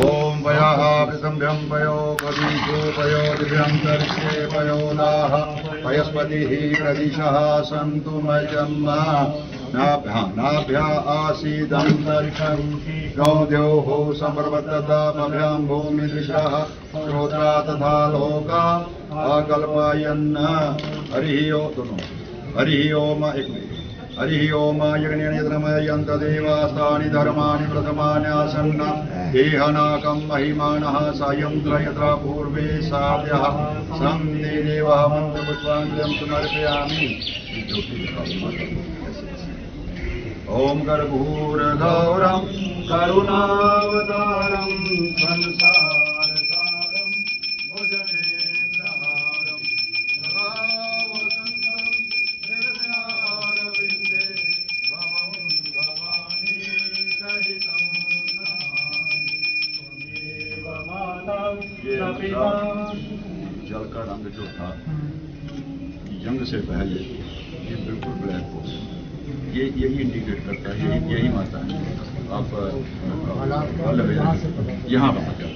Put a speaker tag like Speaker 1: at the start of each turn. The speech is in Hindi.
Speaker 1: ओम वयाहाभिसंभ्यं वयो कवीषु वयो दिव्यंतरिक्षे वयो दाः वयस्पतिः प्रदिशः सन्तु मजन्मा नाभ्या आसीदन्तरिक्षं गौद्योः संप्रवर्ततामभ्यां भूमिदृशः श्रोत्रा तथा लोका आकल्पयन् हरिः ओम हरिः ओम यज्ञनिद्रमयन्तदेवास्तानि धर्माणि प्रथमानि आसन्न देहनाकं महिमानः सायं त्रयत्र पूर्वे साध्यः सन्ति देवः मन्त्रपुष्पाञ्जलिं समर्पयामि। ओम कर्पूरगौरं करुणावतारं संसारसारं भुजगेन्द्रहारं सदा वसन्तं हृदयारविन्दे भवं भवानी सहितं नमामि। त्वमेव माता पिता। जल का रंग जो था जंग से पहले ये बिल्कुल ब्लैक हो गया। ये यही इंडिकेट करता है, यही माता है। आप यहाँ पता चलता है।